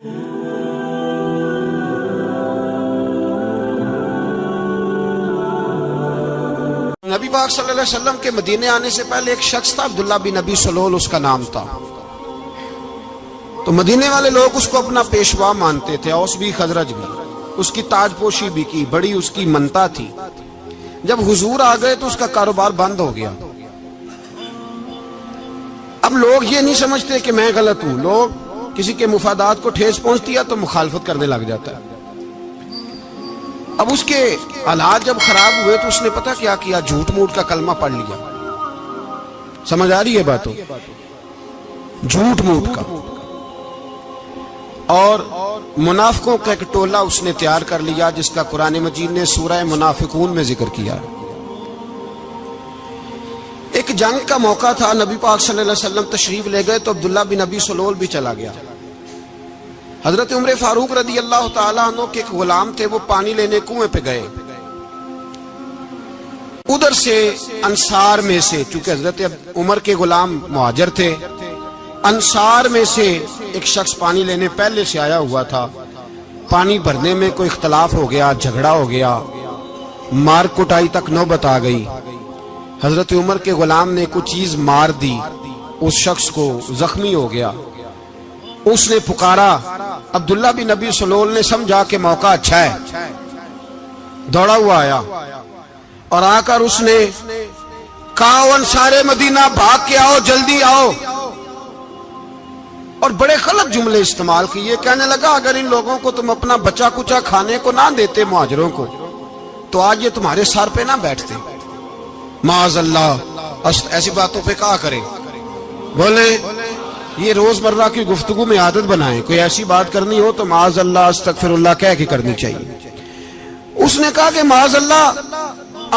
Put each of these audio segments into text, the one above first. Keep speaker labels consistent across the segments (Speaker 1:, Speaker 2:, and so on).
Speaker 1: نبی پاک صلی اللہ علیہ وسلم کے مدینے آنے سے پہلے ایک شخص تھا، عبداللہ بن ابی سلول اس کا نام تھا۔ تو مدینے والے لوگ اس کو اپنا پیشوا مانتے تھے، اوس بھی خزرج بھی، اس کی تاج پوشی بھی کی، بڑی اس کی منتا تھی۔ جب حضور آ گئے تو اس کا کاروبار بند ہو گیا۔ اب لوگ یہ نہیں سمجھتے کہ میں غلط ہوں، لوگ کسی کے مفادات کو ٹھیس پہنچتی ہے تو مخالفت کرنے لگ جاتا ہے۔ اب اس کے حالات جب خراب ہوئے تو اس نے پتہ کیا کیا، جھوٹ موٹ کا کلمہ پڑھ لیا۔ سمجھ آ رہی ہے باتوں؟ جھوٹ موٹ کا، اور منافقوں کا ایک ٹولہ اس نے تیار کر لیا جس کا قرآن مجید نے سورہ منافقون میں ذکر کیا۔ ایک جنگ کا موقع تھا، نبی پاک صلی اللہ علیہ وسلم تشریف لے گئے تو عبداللہ بن ابی سلول بھی چلا گیا۔ حضرت عمر فاروق رضی اللہ تعالیٰ عنہ کے ایک غلام تھے، وہ پانی لینے کنویں پہ گئے۔ ادھر سے انصار میں سے، چونکہ حضرت عمر کے غلام مہاجر تھے، انصار میں سے ایک شخص پانی لینے پہلے سے آیا ہوا تھا۔ پانی بھرنے میں کوئی اختلاف ہو گیا، جھگڑا ہو گیا، مار کٹائی تک نوبت آ گئی۔ حضرت عمر کے غلام نے کچھ چیز مار دی، اس شخص کو زخمی ہو گیا۔ اس نے پکارا، عبداللہ بن ابی سلول نے سمجھا کہ موقع اچھا ہے، دوڑا ہوا آیا اور آ کر اس نے کہا، انصار مدینہ بھاگ کے آؤ، جلدی آؤ، اور بڑے غلط جملے استعمال کیے۔ کہنے لگا اگر ان لوگوں کو تم اپنا بچا کچا کھانے کو نہ دیتے مہاجروں کو تو آج یہ تمہارے سر پہ نہ بیٹھتے۔ معاذ اللہ، ایسی باتوں پہ کہا کرے، بولے یہ روزمرہ کی گفتگو میں عادت بنائیں، کوئی ایسی بات کرنی ہو تو معاذ اللہ استغفر اللہ کہہ کے کرنی چاہیے۔ اس نے کہا کہ معاذ اللہ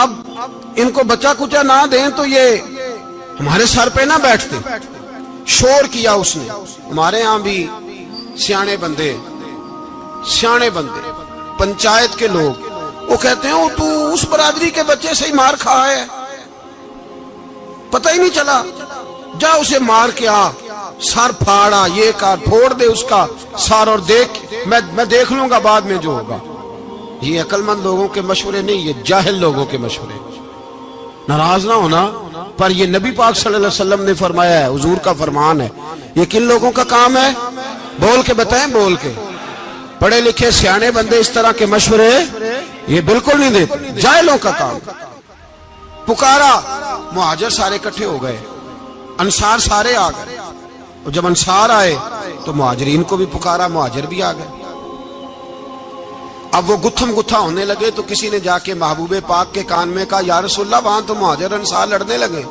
Speaker 1: اب ان کو بچا کچا نہ دیں تو یہ ہمارے سر پہ نہ بیٹھتے۔ شور کیا اس نے۔ ہمارے ہاں بھی سیانے بندے پنچایت کے لوگ وہ کہتے ہیں تو اس برادری کے بچے سے ہی مار کھا ہے، پتہ ہی نہیں چلا، جا اسے مار کے آ، سر پھاڑا، یہ کار پھوڑ دے اس کا سر، اور دیکھ میں دیکھ لوں گا بعد میں جو ہوگا۔ یہ عقل مند لوگوں کے مشورے نہیں، یہ جاہل لوگوں کے مشورے۔ ناراض نہ ہونا، پر یہ نبی پاک صلی اللہ علیہ وسلم نے فرمایا ہے، حضور کا فرمان ہے۔ یہ کن لوگوں کا کام ہے؟ بول کے بتائیں، بول کے۔ پڑھے لکھے سیانے بندے اس طرح کے مشورے یہ بالکل نہیں دیتے، جاہلوں کا کام۔ پکارا، مہاجر سارے اکٹھے ہو گئے، انصار سارے آ گئے، اور جب انصار آئے تو مہاجرین کو بھی پکارا، مہاجر بھی آ گئے۔ اب وہ گتھم گتھا ہونے لگے تو کسی نے جا کے محبوب پاک کے کان میں کہا، یا رسول اللہ وہاں تو مہاجر انصار لڑنے لگے۔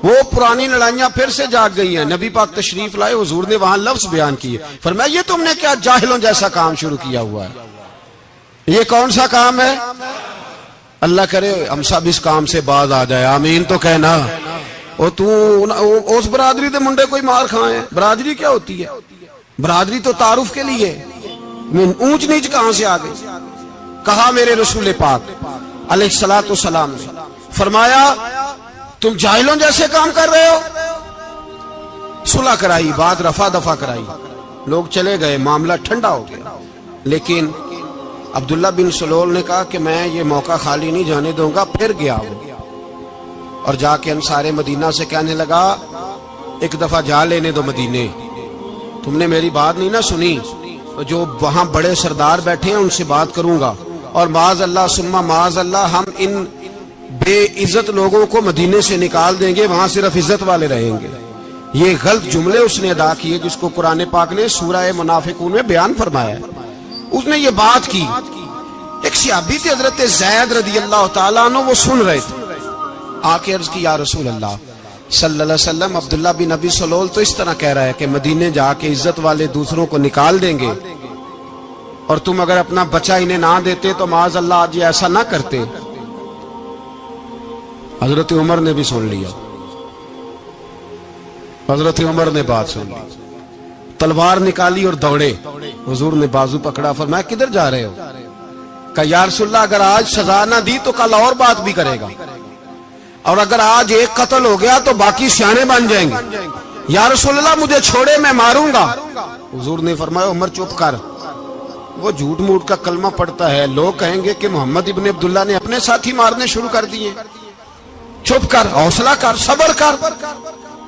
Speaker 1: وہ پرانی لڑائیاں پھر سے جاگ گئی ہیں۔ نبی پاک تشریف لائے، حضور نے وہاں لفظ بیان کیے، فرمایا یہ تم نے کیا جاہلوں جیسا کام شروع کیا ہوا ہے؟ یہ کون سا کام ہے؟ اللہ کرے ہم سب اس کام سے باز آ جائے، آمین تو کہنا۔ اور تو اس برادری دے منڈے کوئی مار کھائے ہیں؟ برادری کیا ہوتی ہے؟ برادری تو تعارف کے لیے، اونچ نیچ کہاں سے آ گئی؟ کہا میرے رسول پاک علیہ الصلوۃ والسلام نے، فرمایا تم جاہلوں جیسے کام کر رہے ہو۔ صلح کرائی، بات رفع دفع کرائی، لوگ چلے گئے، معاملہ ٹھنڈا ہو گیا۔ لیکن عبداللہ بن سلول نے کہا کہ میں یہ موقع خالی نہیں جانے دوں گا۔ پھر گیا وہ اور جا کے انصار مدینہ سے کہنے لگا، ایک دفعہ جا لینے دو مدینے، تم نے میری بات نہیں نہ سنی تو جو وہاں بڑے سردار بیٹھے ہیں ان سے بات کروں گا، اور معاذ اللہ ثم معاذ اللہ ہم ان بے عزت لوگوں کو مدینے سے نکال دیں گے، وہاں صرف عزت والے رہیں گے۔ یہ غلط جملے اس نے ادا کیے جس کو قرآن پاک نے سورہ منافقون میں بیان فرمایا ہے۔ اس نے یہ بات کی۔ ایک صحابی تھے حضرت زید رضی اللہ تعالیٰ عنہ، وہ سن رہے تھے، آ کے عرض کی، یا رسول اللہ صلی اللہ علیہ وسلم عبداللہ بن ابی سلول تو اس طرح کہہ رہا ہے کہ مدینے جا کے عزت والے دوسروں کو نکال دیں گے، اور تم اگر اپنا بچہ انہیں نہ دیتے تو معاذ اللہ آج یہ ایسا نہ کرتے۔ حضرت عمر نے بھی سن لیا، حضرت عمر نے بات سن لی، تلوار نکالی اور دوڑے۔ حضور نے بازو پکڑا، فرمایا کدھر جا رہے ہو؟ کہا یا رسول اللہ اگر آج سزا نہ دی تو کل اور بات بھی کرے گا، اور اگر آج ایک قتل ہو گیا تو باقی سیانے بن جائیں گے۔ یا رسول اللہ مجھے چھوڑے میں ماروں گا. حضور نے فرمایا عمر چپ کر, وہ جھوٹ موٹ کا کلمہ پڑھتا ہے, لوگ کہیں گے کہ محمد ابن عبداللہ نے اپنے ساتھی مارنے شروع کر دیے. چپ کر, حوصلہ کر, صبر کر,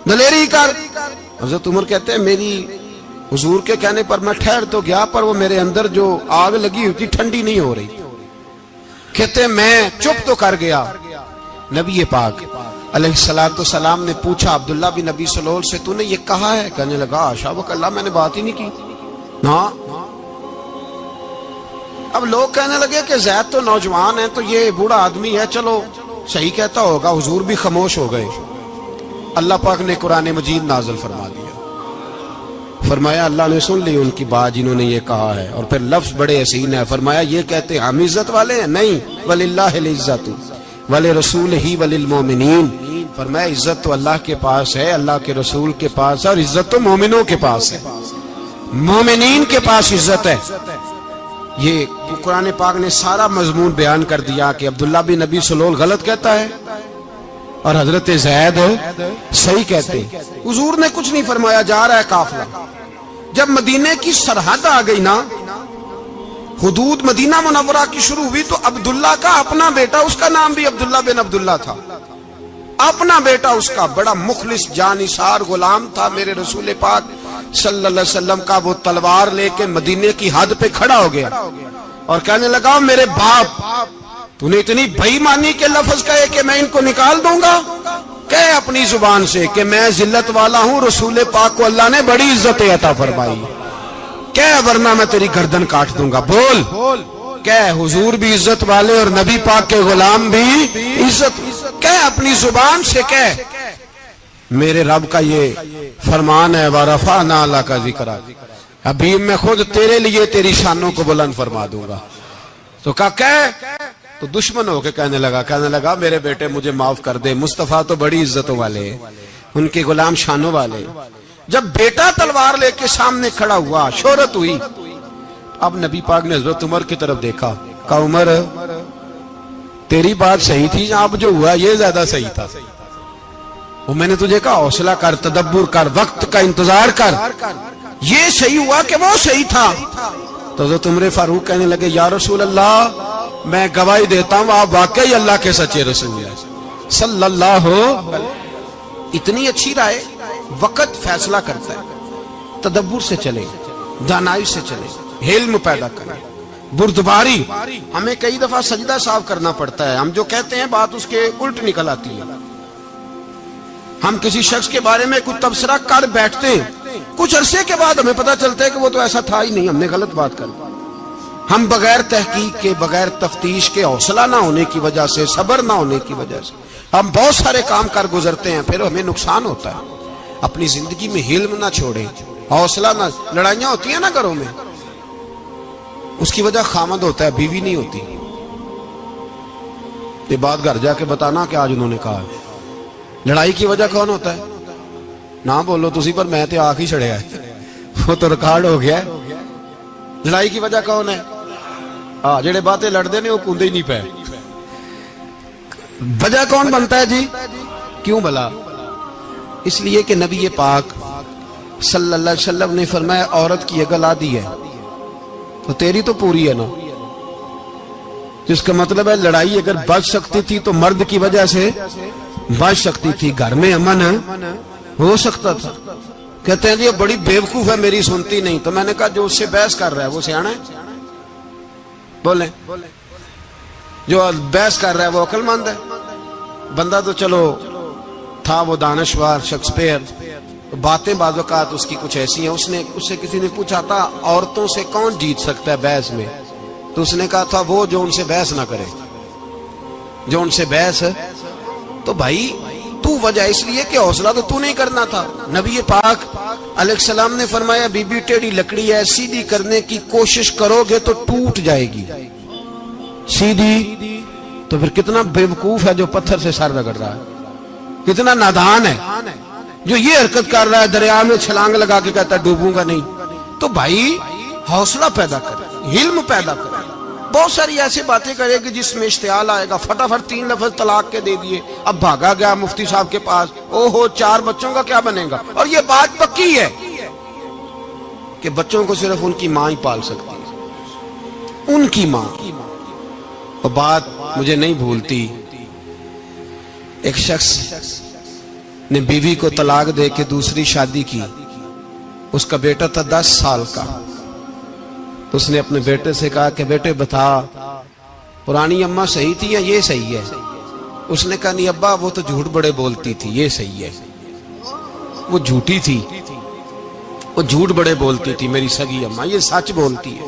Speaker 1: دلیری کر. حضرت عمر کہتے ہیں میری حضور کے کہنے پر میں ٹھہر تو گیا, پر وہ میرے اندر جو آگ لگی ہوئی تھی ٹھنڈی نہیں ہو رہی. کہتے ہیں میں چپ تو کر گیا. نبی پاک علیہ السلام نے پوچھا عبداللہ بن نبی سلول سے, تو نے یہ کہا ہے؟ کہنے لگا حاشا وک اللہ, میں نے بات ہی نہیں کی. ہاں. اب لوگ کہنے لگے کہ زید تو نوجوان ہے, تو یہ بوڑھا آدمی ہے, چلو صحیح کہتا ہوگا. حضور بھی خاموش ہو گئے. اللہ پاک نے قرآن مجید نازل فرما دیا. فرمایا اللہ نے سن لی ان کی بات جنہوں نے یہ کہا ہے, اور پھر لفظ بڑے حسین ہے. فرمایا یہ کہتے ہم عزت والے ہیں؟ نہیں, وللہ العزت ولرسولہ وللمؤمنین. فرمایا عزت تو اللہ کے پاس ہے, اللہ کے رسول کے پاس ہے, اور عزت تو مومنوں کے پاس ہے, مومنین کے پاس عزت ہے. یہ قرآن پاک نے سارا مضمون بیان کر دیا کہ عبداللہ بن نبی سلول غلط کہتا ہے اور حضرت زید صحیح کہتے ہیں. حضور نے کچھ نہیں فرمایا, جا رہا ہے قافلہ. جب مدینے کی سرحد آ گئی نا, حدود مدینہ منورہ کی شروع ہوئی, تو عبداللہ کا اپنا بیٹا, اس کا نام بھی عبداللہ بن عبداللہ تھا, اپنا بیٹا اس کا بڑا مخلص جانثار غلام تھا میرے رسول پاک صلی اللہ علیہ وسلم کا. وہ تلوار لے کے مدینے کی حد پہ کھڑا ہو گیا اور کہنے لگا میرے باپ, تو نے اتنی بے ایمانی کے لفظ کہے کہ میں ان کو نکال دوں گا. کہے اپنی زبان سے کہ میں ذلت والا ہوں, رسول پاک کو اللہ نے بڑی عزت عطا فرمائی, کہے ورنہ میں تیری گردن کاٹ دوں گا. بول. کہے حضور بھی عزت والے اور نبی پاک کے غلام بھی عزت. کہے اپنی زبان سے, کہے میرے رب کا یہ فرمان ہے وَرَفَعْنَا لَكَ ذِكْرَكَ, ابھی میں خود تیرے لیے تیری شانوں کو بلند فرما دوں گا. تو کہا تو دشمن ہو کے کہنے لگا میرے بیٹے مجھے معاف کر دے, مصطفیٰ تو بڑی عزتوں والے, ان کے غلام شانوں والے. جب بیٹا تلوار لے کے سامنے کھڑا ہوا, شہرت ہوئی, اب نبی پاک نے حضرت عمر کی طرف دیکھا, کہا عمر تیری بات صحیح تھی, اب جو ہوا یہ زیادہ صحیح تھا. وہ میں نے تجھے کہا حوصلہ کر, تدبر کر, وقت کا انتظار کر, یہ صحیح ہوا کہ وہ صحیح تھا. تو حضرت عمر فاروق کہنے لگے یا رسول اللہ میں گواہی دیتا ہوں آپ واقعی اللہ کے سچے رسول ہیں صلی اللہ. اتنی اچھی رائے, وقت فیصلہ کرتا ہے. تدبر سے چلے, دانائی سے چلے, علم پیدا کریں, بردباری. ہمیں کئی دفعہ سجدہ صاف کرنا پڑتا ہے, ہم جو کہتے ہیں بات اس کے الٹ نکل آتی ہے. ہم کسی شخص کے بارے میں کچھ تبصرہ کر بیٹھتے ہیں, کچھ عرصے کے بعد ہمیں پتہ چلتا ہے کہ وہ تو ایسا تھا ہی نہیں, ہم نے غلط بات کر. ہم بغیر تحقیق کے, بغیر تفتیش کے, حوصلہ نہ ہونے کی وجہ سے, صبر نہ ہونے کی وجہ سے ہم بہت سارے کام کر گزرتے ہیں, پھر ہمیں نقصان ہوتا ہے. اپنی زندگی میں علم نہ چھوڑیں, حوصلہ نہ. لڑائیاں ہوتی ہیں نا گھروں میں, اس کی وجہ خامد ہوتا ہے, بیوی نہیں ہوتی. یہ بات گھر جا کے بتانا کہ آج انہوں نے کہا. لڑائی کی وجہ کون ہوتا ہے؟ نہ بولو تسی, پر میں تے آنکھ ہی چھڑیا ہے, وہ تو ریکارڈ ہو گیا ہے. لڑائی کی وجہ کون ہے؟ جڑے باتیں لڑتے ہیں وہ کندے ہی نہیں پے. وجہ کون بنتا ہے جی؟ کیوں بلا؟ اس لیے کہ نبی پاک صلی اللہ علیہ وسلم نے فرمایا عورت کی اگل آدھی ہے تو تیری تو پوری ہے نا. جس کا مطلب ہے لڑائی اگر بچ سکتی تھی تو مرد کی وجہ سے بچ سکتی تھی, گھر میں امن ہو سکتا تھا. کہتے ہیں جی بڑی بیوقوف ہے, میری سنتی نہیں. تو میں نے کہا جو اس سے بحث کر رہا ہے وہ سیانا ہے؟ بولیں, جو بحث کر رہا ہے وہ عقل مند ہے؟ بندہ تو چلو تھا وہ دانشور شیکسپیئر, باتیں بعض اوقات اس کی کچھ ایسی ہیں. اس سے کسی نے پوچھا تھا عورتوں سے کون جیت سکتا ہے بحث میں, تو اس نے کہا تھا وہ جو ان سے بحث نہ کرے, جو ان سے بحث. تو بھائی تو وجہ اس لیے کہ حوصلہ تو نہیں کرنا تھا. نبی پاک علیہ السلام نے فرمایا بی بی ٹیڑھی لکڑی ہے, سیدھی کرنے کی کوشش کرو گے تو ٹوٹ جائے گی. سیدھی تو پھر کتنا بیوقوف ہے جو پتھر سے سر رگڑ رہا ہے, کتنا نادان ہے جو یہ حرکت کر رہا ہے, دریا میں چھلانگ لگا کے کہتا ہے ڈوبوں گا نہیں. تو بھائی حوصلہ پیدا کریں, علم پیدا کریں, بہت ساری ایسی باتیں کرے گی جس میں اشتعال آئے گا، فٹافٹ 3 لفظ طلاق کے دے دیے، اب بھاگا گیا مفتی صاحب کے پاس، او ہو 4 بچوں کا کیا بنے گا؟ اور یہ بات پکی ہے کہ بچوں کو صرف ان کی ماں ہی پال سکتی ہے، ان کی ماں۔ اور بات مجھے نہیں بھولتی، ایک شخص نے بیوی کو طلاق دے کے دوسری شادی کی، اس کا بیٹا تھا 10 سال کا، تو اس نے اپنے بیٹے سے کہا کہ بیٹے بتا پرانی اماں صحیح تھی یا یہ صحیح ہے؟ اس نے کہا نہیں ابا وہ تو جھوٹ بڑے بولتی تھی، یہ صحیح ہے۔ وہ جھوٹی تھی، وہ جھوٹ بڑے بولتی تھی میری سگی اماں، یہ سچ بولتی ہے۔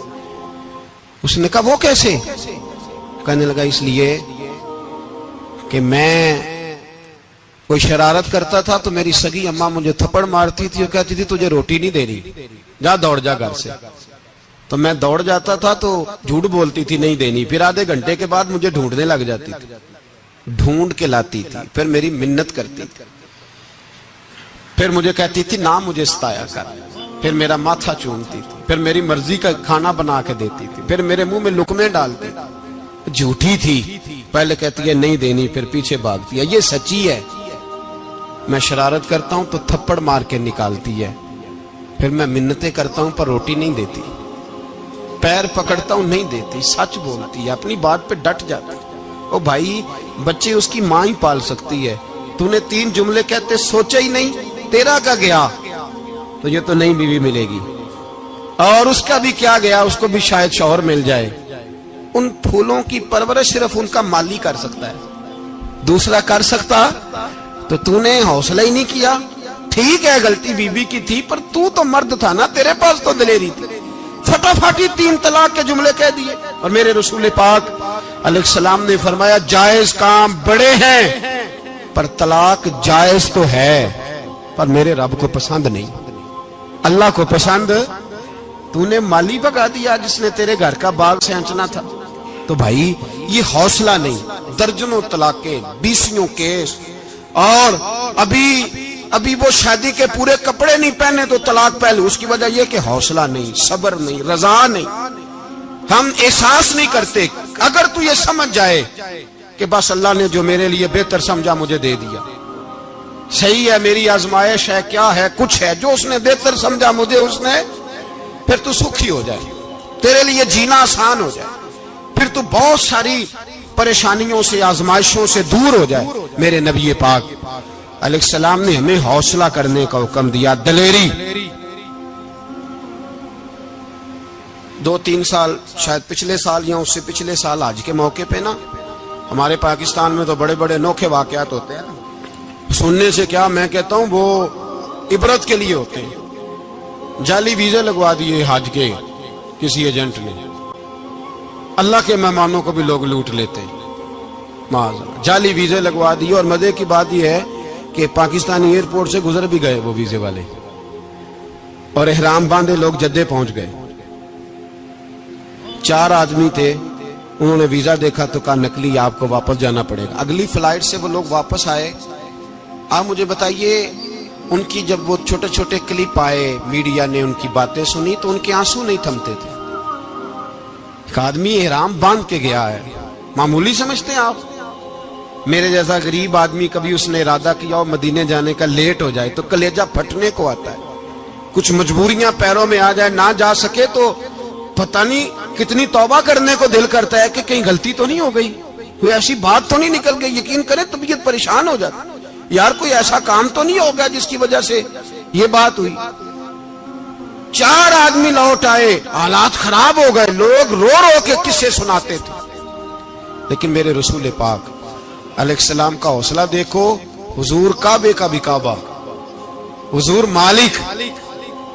Speaker 1: اس نے کہا وہ کیسے؟ کہنے لگا اس لیے کہ میں کوئی شرارت کرتا تھا تو میری سگی اماں مجھے تھپڑ مارتی تھی اور کہتی تھی تجھے روٹی نہیں دے رہی، جا دوڑ جا گھر سے۔ تو میں دوڑ جاتا تھا تو جھوٹ بولتی تھی نہیں دینی، پھر آدھے گھنٹے کے بعد مجھے ڈھونڈنے لگ جاتی تھی، ڈھونڈ کے لاتی تھی، پھر میری منت کرتی تھی، پھر مجھے کہتی تھی نہ مجھے ستایا کر، پھر میرا ماتھا چومتی تھی، پھر میری مرضی کا کھانا بنا کے دیتی تھی، پھر میرے منہ میں لقمے ڈالتی تھی۔ جھوٹی تھی، پہلے کہتی ہے نہیں دینی، پھر پیچھے بھاگتی ہے۔ یہ سچی ہے، میں شرارت کرتا ہوں تو تھپڑ مار کے نکالتی ہے، پھر میں منتیں کرتا ہوں پر روٹی نہیں دیتی، پیر پکڑتا ہوں نہیں دیتی، سچ بولتی ہے، اپنی بات پہ ڈٹ جاتی۔ او بھائی بچے اس کی ماں ہی پال سکتی ہے، تو نے 3 جملے کہتے سوچا ہی نہیں، تیرا کا گیا تو یہ تو نئی بیوی ملے گی، اور اس کا بھی کیا گیا، اس کو بھی شاید شوہر مل جائے۔ ان پھولوں کی پرورش صرف ان کا مالی کر سکتا ہے، دوسرا کر سکتا تو نے حوصلہ ہی نہیں کیا۔ ٹھیک ہے غلطی بیوی کی تھی پر تو مرد تھا نا، تیرے پاس تو دلیری تھی، فٹافٹ 3 طلاق کے جملے کہہ دیے۔ اور میرے رسول پاک علیہ السلام نے فرمایا جائز کام بڑے ہیں پر طلاق جائز تو ہے پر میرے رب کو پسند نہیں، اللہ کو پسند۔ تو نے مالی بگا دیا جس نے تیرے گھر کا باغ سینچنا تھا۔ تو بھائی یہ حوصلہ نہیں، درجنوں طلاقیں، 20 کیس، اور ابھی وہ شادی کے پورے کپڑے نہیں پہنے تو طلاق پہلے، اس کی وجہ یہ کہ حوصلہ نہیں، صبر نہیں، رضا نہیں، ہم احساس نہیں کرتے۔ اگر تو یہ سمجھ جائے کہ بس اللہ نے جو میرے لیے بہتر سمجھا مجھے دے دیا، صحیح ہے میری آزمائش ہے، کیا ہے کچھ ہے جو اس نے بہتر سمجھا مجھے اس نے، پھر تو سکھی ہو جائے، تیرے لیے جینا آسان ہو جائے، پھر تو بہت ساری پریشانیوں سے آزمائشوں سے دور ہو جائے۔ میرے نبی پاک علیہ السلام نے ہمیں حوصلہ کرنے کا حکم دیا، دلیری۔ 2-3 سال شاید پچھلے سال یا اس سے پچھلے سال حج کے موقع پہ نا ہمارے پاکستان میں تو بڑے بڑے انوکھے واقعات ہوتے ہیں، سننے سے کیا میں کہتا ہوں وہ عبرت کے لیے ہوتے ہیں۔ جعلی ویزے لگوا دیے حج کے کسی ایجنٹ نے، اللہ کے مہمانوں کو بھی لوگ لوٹ لیتے ہیں، معاذ، جعلی ویزے لگوا دیے۔ اور مزے کی بات یہ ہے کہ پاکستانی ایئرپورٹ سے گزر بھی گئے وہ ویزے والے، اور احرام باندھے لوگ جدے پہنچ گئے۔ 4 آدمی تھے، انہوں نے ویزا دیکھا تو کہا نقلی آپ کو واپس جانا پڑے گا۔ اگلی فلائٹ سے وہ لوگ واپس آئے۔ آپ مجھے بتائیے ان کی جب وہ چھوٹے چھوٹے کلپ آئے، میڈیا نے ان کی باتیں سنی تو ان کے آنسو نہیں تھمتے تھے۔ ایک آدمی احرام باندھ کے گیا ہے، معمولی سمجھتے ہیں آپ؟ میرے جیسا غریب آدمی کبھی اس نے ارادہ کیا اور مدینے جانے کا لیٹ ہو جائے تو کلیجہ پھٹنے کو آتا ہے، کچھ مجبوریاں پیروں میں آ جائے، نہ جا سکے تو پتہ نہیں کتنی توبہ کرنے کو دل کرتا ہے کہ کہیں غلطی تو نہیں ہو گئی، کوئی ایسی بات تو نہیں نکل گئی۔ یقین کریں طبیعت پریشان ہو جاتی، یار کوئی ایسا کام تو نہیں ہو گیا جس کی وجہ سے یہ بات ہوئی۔ 4 آدمی لوٹ آئے، حالات خراب ہو گئے، لوگ رو رو کے قصے سناتے تھے، لیکن میرے رسول پاک علیہ السلام کا حوصلہ دیکھو۔ حضور کعبے کا بھی کعبہ، حضور مالک،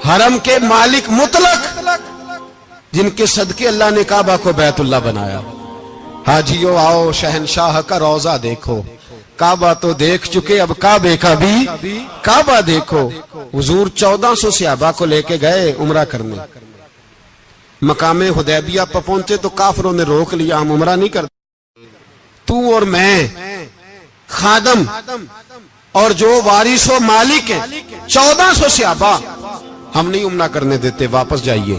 Speaker 1: حرم کے مالک مطلق، جن کے صدقے اللہ نے کعبہ کو بیت اللہ بنایا۔ حاجیو آؤ شہنشاہ کا روضہ دیکھو، کعبہ تو دیکھ چکے اب کعبے کا بھی کعبہ دیکھو۔ حضور 1400 صحابہ کو لے کے گئے عمرہ کرنے، مقام حدیبیہ پر پہنچے تو کافروں نے روک لیا، ہم عمرہ نہیں کرتے، تو اور میں خادم اور جو وارث و مالک ہیں 1400 صحابہ، ہم نہیں عمرہ کرنے دیتے، واپس جائیے۔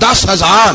Speaker 1: 10,000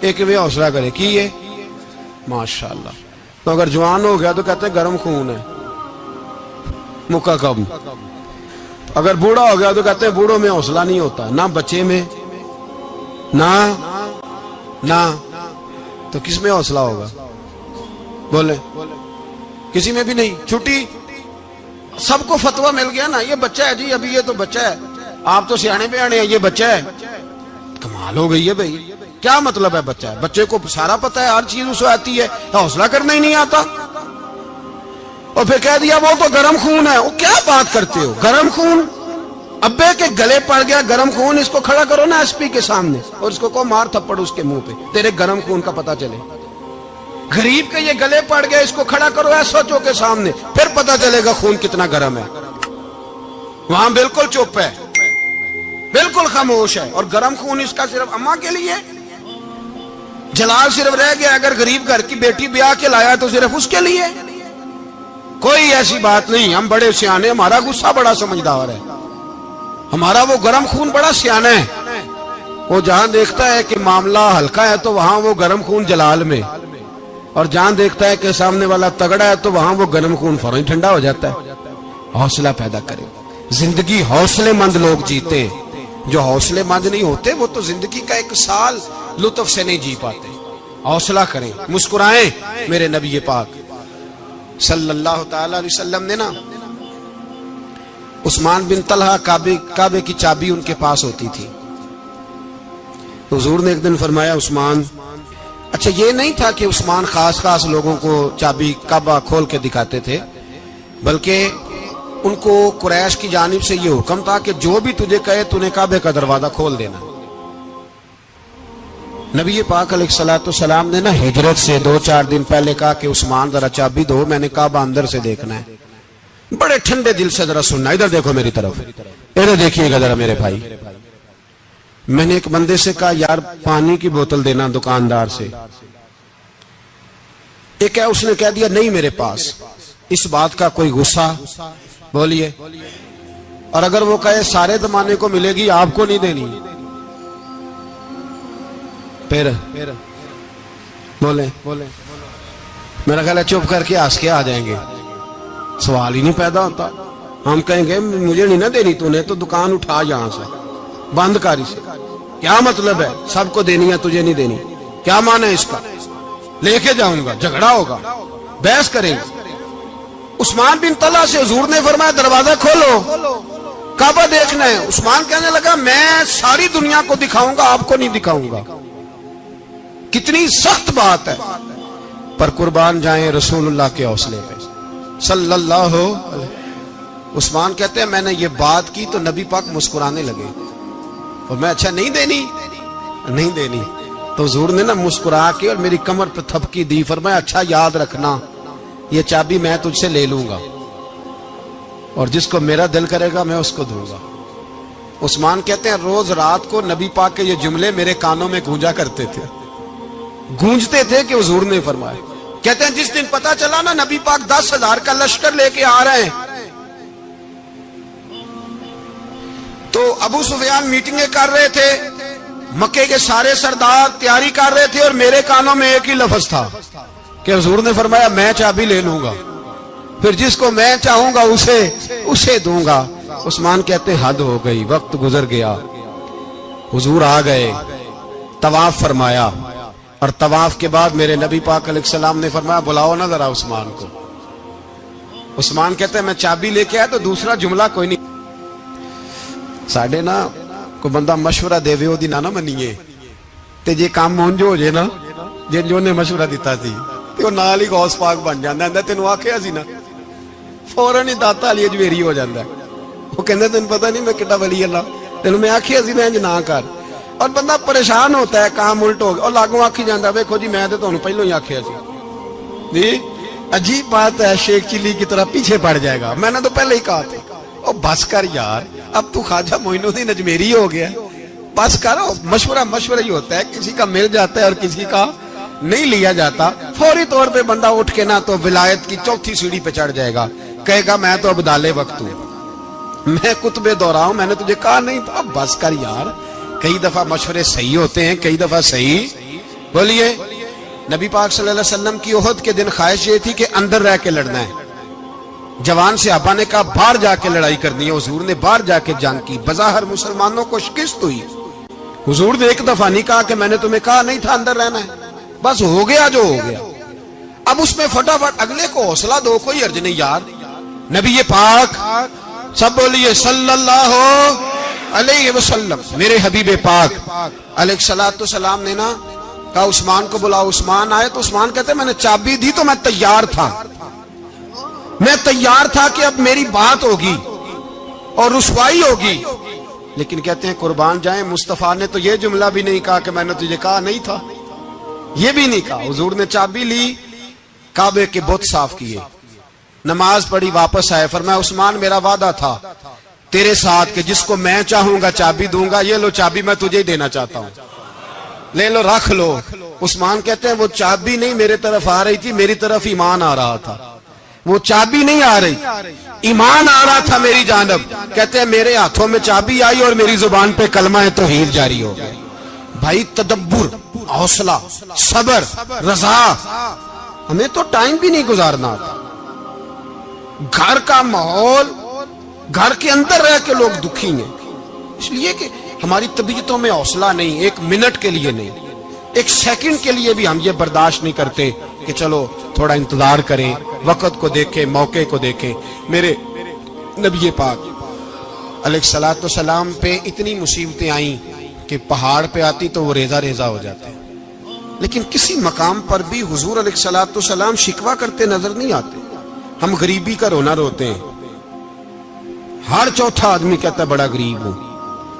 Speaker 1: ایک بھی حوصلہ کرے کی یہ ماشاءاللہ. تو اگر جوان ہو گیا تو کہتے ہیں گرم خون ہے مکہ کم. اگر بوڑھا ہو گیا تو کہتے ہیں بوڑھوں میں حوصلہ نہیں ہوتا، نہ بچے میں نہ تو کس میں حوصلہ ہوگا؟ بولے کسی میں بھی نہیں. چھٹی سب کو فتویٰ مل گیا نا، یہ بچہ ہے جی، ابھی یہ تو بچہ ہے، آپ تو سیانے بیانے ہیں، یہ بچہ ہے. کمال ہو گئی ہے بھائی. کیا مطلب ہے بچہ ہے؟ بچے کو سارا پتہ ہے، ہر چیز اسے آتی ہے، حوصلہ کرنا ہی نہیں آتا. اور پھر کہہ دیا وہ تو گرم خون ہے. وہ کیا بات کرتے ہو؟ گرم خون ابے کے گلے پڑ گیا گرم خون، اس کو کھڑا کرو نا ایس پی کے سامنے اور اس کو مار تھپڑ اس کے منہ پہ، تیرے گرم خون کا پتہ چلے. غریب کے یہ گلے پڑ گیا، اس کو کھڑا کرو ایس ایچ او کے سامنے، پھر پتہ چلے گا خون کتنا گرم ہے. وہاں بالکل چپ ہے، بالکل خاموش ہے. اور گرم خون اس کا صرف اماں کے لیے. جلال صرف رہ گیا اگر غریب گھر کی بیٹی بیاہ کے لایا تو صرف اس کے لیے. کوئی ایسی بات نہیں. ہم بڑے سیانے، ہمارا غصہ بڑا سمجھدار ہے، ہمارا وہ گرم خون بڑا سیانا ہے. وہ جہاں دیکھتا ہے کہ معاملہ ہلکا ہے تو وہاں وہ گرم خون جلال میں، اور جہاں دیکھتا ہے کہ سامنے والا تگڑا ہے تو وہاں وہ گرم خون فوراً ٹھنڈا ہو جاتا ہے. حوصلہ پیدا کرے. زندگی حوصلے مند لوگ جیتے ہیں. جو حوصلے مند نہیں ہوتے وہ تو زندگی کا ایک سال لطف سے نہیں جی پاتے. حوصلہ کریں، مسکرائیں. میرے نبی پاک صلی اللہ تعالی علیہ وسلم نے نا عثمان بن طلحہ کعبے کی چابی ان کے پاس ہوتی تھی. حضور نے ایک دن فرمایا عثمان، اچھا یہ نہیں تھا کہ عثمان خاص لوگوں کو چابی کعبہ کھول کے دکھاتے تھے، بلکہ ان کو قریش کی جانب سے یہ حکم تھا کہ جو بھی تجھے کہے تو نے کعبے کا دروازہ کھول دینا. نبی پاک علیہ الصلوۃ والسلام نے نا ہجرت سے 2-4 دن پہلے کہا کہ عثمان ذرا چابی دو، میں نے کعبہ اندر سے دیکھنا ہے. بڑے ٹھنڈے دل سے ذرا سننا، ادھر دیکھو میری طرف، ادھر دیکھیے گا ذرا میرے بھائی. میں نے ایک بندے سے کہا یار پانی کی بوتل دینا دکاندار سے. ایک ہے اس نے کہہ دیا نہیں میرے پاس. اس بات کا کوئی غصہ؟ بولیے. اور اگر وہ کہے سارے زمانے کو ملے گی آپ کو نہیں دینی، پھر بولے میرا خیال ہے چپ کر کے ہنس کے آ جائیں گے. سوال ہی نہیں پیدا ہوتا. ہم کہیں گے مجھے نہیں نہ دینی، تو نے تو دکان اٹھا یہاں سے بند کاری سے. کیا مطلب ہے سب کو دینی ہے تجھے نہیں دینی؟ کیا معنی ہے اس کا؟ لے کے جاؤں گا، جھگڑا ہوگا، بحث کریں گے. عثمان بن طلحہ سے حضور نے فرمایا دروازہ کھولو، کعبہ دیکھنا ہے. عثمان کہنے لگا میں ساری دنیا کو دکھاؤں گا، آپ کو نہیں دکھاؤں گا. کتنی سخت بات ہے، پر قربان جائیں رسول اللہ کے حوصلے پہ صلی اللہ علیہ. عثمان کہتے ہیں میں نے یہ بات کی تو نبی پاک مسکرانے لگے، اور میں اچھا نہیں دینی. تو حضور نے نا مسکرا کے اور میری کمر پہ تھپکی دی، فرمایا اچھا یاد رکھنا یہ چابی میں تجھ سے لے لوں گا، اور جس کو میرا دل کرے گا میں اس کو دوں گا. عثمان کہتے ہیں روز رات کو نبی پاک کے یہ جملے میرے کانوں میں گونجتے تھے کہ حضور نے فرمایا. کہتے ہیں جس دن پتا چلا نا نبی پاک 10,000 کا لشکر لے کے آ رہے ہیں، تو ابو سفیان میٹنگیں کر رہے تھے، مکے کے سارے سردار تیاری کر رہے تھے، اور میرے کانوں میں ایک ہی لفظ تھا کہ حضور نے فرمایا میں چابی لے لوں گا، پھر جس کو میں چاہوں گا اسے دوں گا. عثمان کہتے حد ہو گئی، وقت گزر گیا. حضور آ گئے، طواف فرمایا، اور طواف کے بعد میرے نبی پاک علیہ السلام نے فرمایا بلاؤ نا ذرا عثمان کو. عثمان کہتے ہیں میں چابی لے کے آیا تو دوسرا جملہ کوئی نہیں. ساڈے نا کوئی بندہ مشورہ دے وے اودی نہ منیے تے جے کام مونجو ہو جے نا، جن جو نے مشورہ دیتا سی تے او نال ہی غوث پاک بن جاندا ہے. تینوں آکھیا سی نا، فوراً ہی داتا علی اجویری ہو جاندا ہے. وہ کہندا تینوں پتہ نہیں میں کڈا ولی اللہ، تینوں میں آکھیا سی میں انج نہ کر. اور بندہ پریشان ہوتا ہے، کام الٹ ہو گیا، اور لاگوں آکھی جاندا ویکھو جی میں تے تانوں پہلوں ہی آکھیا سی. جی عجیب بات ہے، شیخ چلی کی طرح پیچھے پڑ جائے گا، میں نے تو پہلے ہی کہا تھا. او بس کر یار، اب تو خواجہ معین الدین اجمیری ہو گیا، بس کر. مشورہ ہی ہوتا ہے، کسی کا مل جاتا ہے اور کسی کا نہیں لیا جاتا. فوری طور پہ بندہ اٹھ کے نہ تو ولایت کی 4تھی سیڑھی پہ چڑھ جائے گا، کہے گا میں تو ابدال وقت ہوں، میں کتب دورہ ہوں، میں نے تجھے کہا نہیں تھا. بس کر یار. کئی دفعہ مشورے صحیح ہوتے ہیں، کئی دفعہ صحیح بولیے. نبی پاک صلی اللہ علیہ وسلم کی احد کے دن خواہش یہ تھی کہ اندر رہ کے لڑنا ہے. جوان صحابہ نے کہا باہر جا کے لڑائی کرنی ہے. حضور نے باہر جا کے جنگ کی. بظاہر مسلمانوں کو شکست ہوئی. حضور نے ایک دفعہ نہیں کہا کہ میں نے تمہیں کہا نہیں تھا اندر رہنا ہے. بس ہو گیا جو ہو گیا. اب اس میں فٹافٹ اگلے کو حوصلہ دو, کوئی عرض نہیں یار. نبی پاک سب بولیے صلی اللہ علیہ وسلم, میرے حبیب پاک علیہ الصلوۃ والسلام نے نا کہا عثمان کو بلاؤ. عثمان آئے تو عثمان کہتے میں نے چابی دی تو میں تیار تھا. میں تیار تھا کہ اب میری بات ہوگی اور رسوائی ہوگی. لیکن کہتے ہیں قربان جائیں مصطفیٰ نے تو یہ جملہ بھی نہیں کہا کہ میں نے تجھے کہا نہیں تھا. یہ بھی نہیں کہا. حضور نے چابی لی, کعبے کے بت صاف کیے, نماز پڑھی, واپس آئے. فرمایا عثمان میرا وعدہ تھا تیرے ساتھ کہ جس کو میں چاہوں گا چابی دوں گا. یہ لو چابی میں تجھے ہی دینا چاہتا ہوں, لے لو رکھ لو. عثمان کہتے ہیں وہ چابی نہیں میرے طرف آ رہی تھی, میری طرف ایمان آ رہا تھا. وہ چابی نہیں آ رہی, ایمان آ رہا تھا میری جانب. کہتے ہیں میرے ہاتھوں میں چابی آئی اور میری زبان پہ کلمہ توحید جاری ہو گیا. بھائی تدبر, حوصلہ, صبر, رضا. ہمیں تو ٹائم بھی نہیں گزارنا آتا. گھر کا ماحول, گھر کے اندر رہ کے لوگ دکھی ہیں اس لیے کہ ہماری طبیعتوں میں حوصلہ نہیں. ایک منٹ کے لیے نہیں, ایک سیکنڈ کے لیے بھی ہم یہ برداشت نہیں کرتے کہ چلو تھوڑا انتظار کریں, وقت کو دیکھیں, موقع کو دیکھیں. میرے نبی پاک علیہ الصلوۃ والسلام پہ اتنی مصیبتیں آئیں کہ پہاڑ پہ آتی تو وہ ریزہ ریزہ ہو جاتے, لیکن کسی مقام پر بھی حضور علیہ الصلوۃ والسلام شکوہ کرتے نظر نہیں آتے. ہم غریبی کا رونا روتے ہیں, ہر چوتھا آدمی کہتا ہے بڑا غریب ہوں.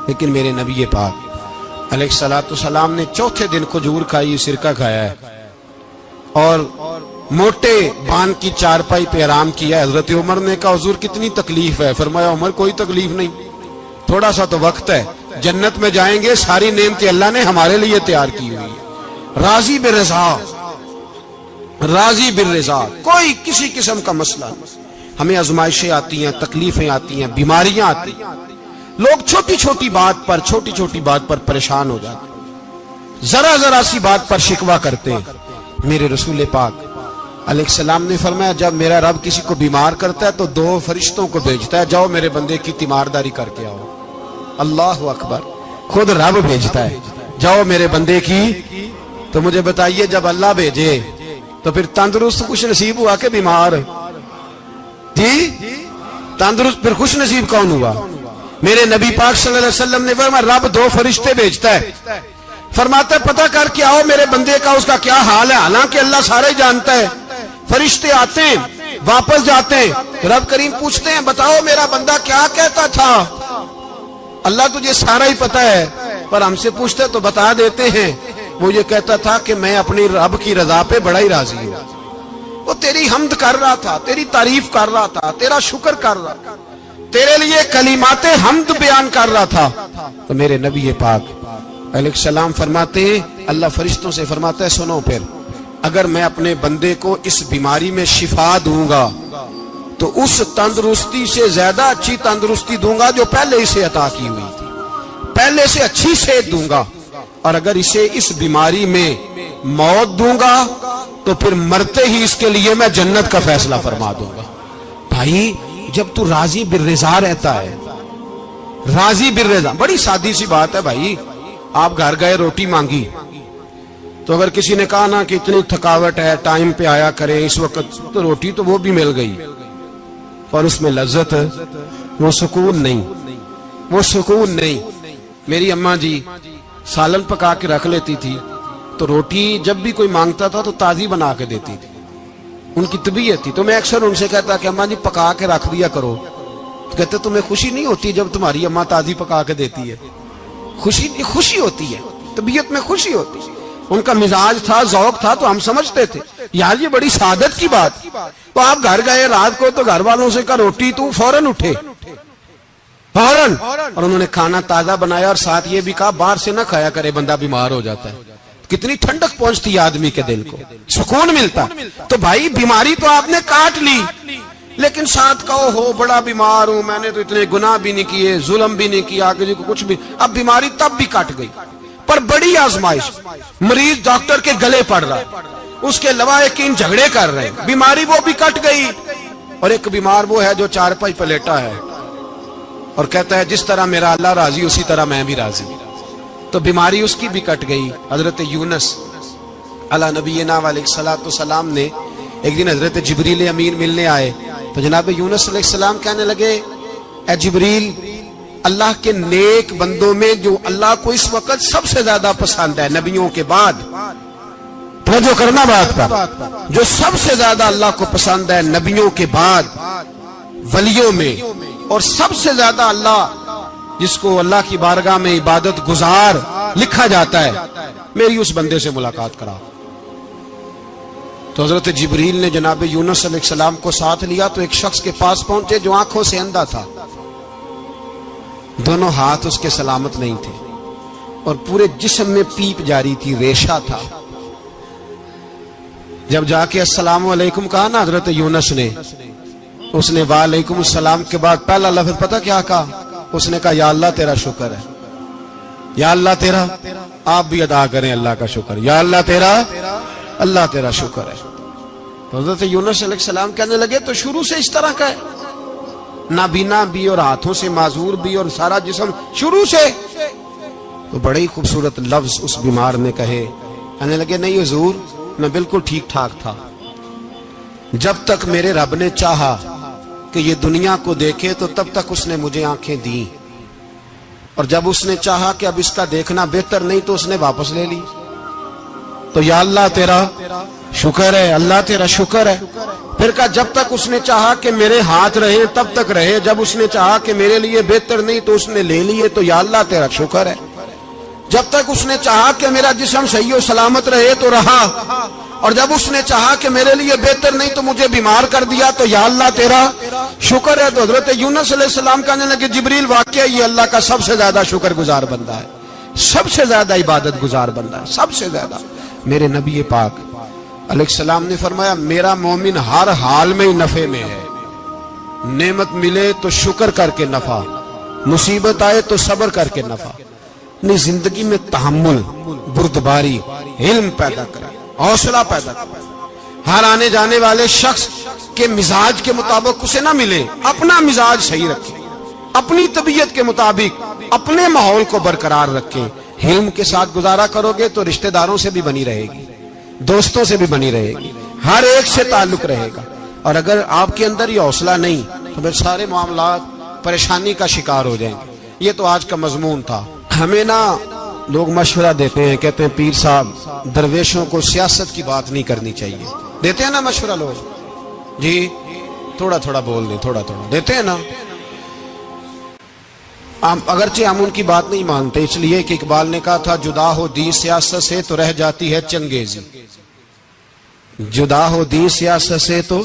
Speaker 1: لیکن میرے نبی پاک علیہ الصلوۃ والسلام نے چوتھے دن کھجور کھائی, سرکہ کھایا ہے اور موٹے بان کی چارپائی پہ آرام کیا. حضرت عمر نے کہا حضور کتنی تکلیف ہے؟ فرمایا عمر کوئی تکلیف نہیں, تھوڑا سا تو وقت ہے. جنت میں جائیں گے, ساری نعمتیں اللہ نے ہمارے لیے تیار کی ہوئی ہے. راضی بالرضا, راضی بالرضا, کوئی کسی قسم کا مسئلہ نہیں. ہمیں آزمائشیں آتی ہیں, تکلیفیں آتی ہیں, بیماریاں آتی ہیں. لوگ چھوٹی چھوٹی بات پر پریشان ہو جاتے ہیں, ذرا سی بات پر شکوہ کرتے ہیں. میرے رسول پاک علیہ السلام نے فرمایا جب میرا رب کسی کو بیمار کرتا ہے تو 2 فرشتوں کو بھیجتا ہے, جاؤ میرے بندے کی تیمارداری کر کے آؤ. اللہ اکبر, خود رب بھیجتا ہے جاؤ میرے بندے کی. تو مجھے بتائیے جب اللہ بھیجے تو پھر تندرست خوش نصیب ہوا کہ بیمار؟ جی تندرست پھر خوش نصیب کون ہوا؟ میرے نبی پاک صلی اللہ علیہ وسلم نے فرمایا رب 2 فرشتے بھیجتا ہے, فرماتا ہے پتہ کر کے آؤ میرے بندے کا اس کا کیا حال ہے. حالانکہ اللہ سارے جانتا ہے. فرشتے آتے ہیں, واپس جاتے ہیں, رب کریم پوچھتے ہیں بتاؤ میرا بندہ کیا کہتا تھا. اللہ تجھے سارا ہی پتہ ہے, پر ہم سے پوچھتے تو بتا دیتے ہیں. وہ یہ کہتا تھا کہ میں اپنی رب کی رضا پہ بڑا ہی راضی ہوں. وہ تیری حمد کر رہا تھا, تیری تعریف کر رہا تھا, تیرا شکر کر رہا تھا, تیرے لیے کلمات حمد بیان کر رہا تھا. تو میرے نبی پاک علیہ السلام فرماتے ہیں, اللہ فرشتوں سے فرماتا ہے سنو پھر اگر میں اپنے بندے کو اس بیماری میں شفا دوں گا تو اس تندرستی سے زیادہ اچھی تندرستی دوں گا جو پہلے اسے عطا کی ہوئی تھی, پہلے سے اچھی صحت دوں گا. اور اگر اسے اس بیماری میں موت دوں گا تو پھر مرتے ہی اس کے لیے میں جنت کا فیصلہ فرما دوں گا. بھائی جب تو راضی بالرضا رہتا ہے, راضی بالرضا, بڑی سادی سی بات ہے بھائی. آپ گھر گئے روٹی مانگی تو اگر کسی نے کہا نا کہ اتنی تھکاوٹ ہے ٹائم پہ آیا کریں اس وقت, تو روٹی تو وہ بھی مل گئی پر اس میں لذت, وہ سکون نہیں, وہ سکون نہیں. میری اماں جی سالن پکا کے رکھ لیتی تھی تو روٹی جب بھی کوئی مانگتا تھا تو تازی بنا کے دیتی تھی. ان کی طبیعت تھی. تو میں اکثر ان سے کہتا کہ اماں جی پکا کے رکھ دیا کرو. تو کہتے تمہیں خوشی نہیں ہوتی جب تمہاری اماں تازی پکا کے دیتی ہے؟ خوشی ہوتی ہے, طبیعت میں خوشی ہوتی ہے. ان کا مزاج تھا, ذوق تھا, تو ہم سمجھتے تھے یار یہ بڑی سعادت کی بات. تو آپ گھر گئے رات کو تو گھر والوں سے کہا روٹی, تو فوراً اٹھے فوراً, اور انہوں نے کھانا تازہ بنایا اور ساتھ یہ بھی کہا باہر سے نہ کھایا کرے بندہ بیمار ہو جاتا ہے. کتنی ٹھنڈک پہنچتی ہے آدمی کے دل کو, سکون ملتا. تو بھائی بیماری تو آپ نے کاٹ لی لیکن ساتھ کہو ہو بڑا بیمار ہوں, میں نے تو اتنے گناہ بھی نہیں کیے, ظلم بھی نہیں کیا, کسی کو کچھ بھی. اب بیماری تب بھی کٹ گئی. پر بڑی آزمائش، مریض ڈاکٹر کے گلے پڑ رہا ہے، اس کے لواحقین جھگڑے کر رہے ہیں، بیماری وہ بھی کٹ گئی، اور ایک بیمار وہ ہے جو چارپائی پلیٹا ہے اور کہتا ہے جس طرح میرا اللہ راضی اسی طرح میں بھی راضی، تو بیماری اس کی بھی کٹ گئی۔ حضرت یونس علی نبینا علیہ الصلوۃ والسلام نے ایک دن حضرت جبریل امین ملنے آئے تو جناب یونس علیہ السلام کہنے لگے اے جبریل، اللہ کے نیک بندوں میں جو اللہ کو اس وقت سب سے زیادہ پسند ہے نبیوں کے بعد، توجہ کرنا بات پر، جو سب سے زیادہ اللہ کو پسند ہے نبیوں کے بعد ولیوں میں، اور سب سے زیادہ اللہ جس کو اللہ کی بارگاہ میں عبادت گزار لکھا جاتا ہے، میری اس بندے سے ملاقات کرا۔ تو حضرت جبریل نے جناب یونس علیہ السلام کو ساتھ لیا تو ایک شخص کے پاس پہنچے جو آنکھوں سے اندھا تھا، دونوں ہاتھ اس کے سلامت نہیں تھے اور پورے جسم میں پیپ جاری تھی، ریشہ تھا۔ جب جا کے السلام علیکم کہا نا حضرت یونس نے، اس نے وعلیکم السلام کے بعد پہلا لفظ پتہ کیا کہا؟ اس نے کہا یا اللہ تیرا شکر ہے، یا اللہ تیرا، آپ بھی ادا کریں اللہ کا شکر، یا اللہ تیرا، اللہ تیرا شکر ہے۔ تو حضرت یونس علیہ السلام کہنے لگے تو شروع سے اس طرح کا ہے، نابینا بھی اور ہاتھوں سے معذور بھی اور سارا جسم شروع سے؟ تو بڑے ہی خوبصورت لفظ اس بیمار نے کہے، کہنے لگے نہیں حضور، میں بالکل ٹھیک ٹھاک تھا، جب تک میرے رب نے چاہا کہ یہ دنیا کو دیکھے تو تب تک اس نے مجھے آنکھیں دیں، اور جب اس نے چاہا کہ اب اس کا دیکھنا بہتر نہیں تو اس نے واپس لے لی۔ تو یا اللہ تیرا شکر ہے، اللہ تیرا شکر ہے۔ پھر کہا جب تک اس نے چاہا کہ میرے ہاتھ رہے تب تک رہے، جب اس نے چاہا کہ میرے لیے بہتر نہیں تو اس نے لے لیے، تو یا اللہ تیرا شکر ہے۔ جب تک اس نے چاہا کہ میرا جسم صحیح و سلامت رہے تو رہا، اور جب اس نے چاہا کہ میرے لیے بہتر نہیں تو مجھے بیمار کر دیا، تو یا اللہ تیرا شکر ہے۔ تو حضرت یونس علیہ السلام کہنے لگے جبریل واقعی یہ اللہ کا سب سے زیادہ شکر گزار بندہ ہے، سب سے زیادہ عبادت گزار بندہ ہے، سب سے زیادہ۔ میرے نبی پاک علیہ السلام نے فرمایا میرا مومن ہر حال میں نفع میں ہے، نعمت ملے تو شکر کر کے نفع، مصیبت آئے تو صبر کر کے نفع، اپنی زندگی میں تحمل، بردباری، علم پیدا کرے، حوصلہ پیدا کرے۔ ہر آنے جانے والے شخص کے مزاج کے مطابق اسے نہ ملے، اپنا مزاج صحیح رکھے، اپنی طبیعت کے مطابق اپنے ماحول کو برقرار رکھے۔ علم کے ساتھ گزارا کرو گے تو رشتہ داروں سے بھی بنی رہے گی، دوستوں سے بھی بنی رہے گی، ہر ایک سے تعلق رہے گا۔ اور اگر آپ کے اندر یہ حوصلہ نہیں تو پھر سارے معاملات پریشانی کا شکار ہو جائیں گے۔ یہ تو آج کا مضمون تھا۔ ہمیں نا لوگ مشورہ دیتے ہیں، کہتے ہیں پیر صاحب درویشوں کو سیاست کی بات نہیں کرنی چاہیے، دیتے ہیں نا مشورہ لوگ، جی تھوڑا تھوڑا بول دیں، تھوڑا تھوڑا دیتے ہیں نا۔ اگرچہ ہم ان کی بات نہیں مانتے، اس لیے کہ اقبال نے کہا تھا جدا ہو دین سیاست سے تو رہ جاتی ہے چنگیزی، جدا ہو دین سیاست سے تو،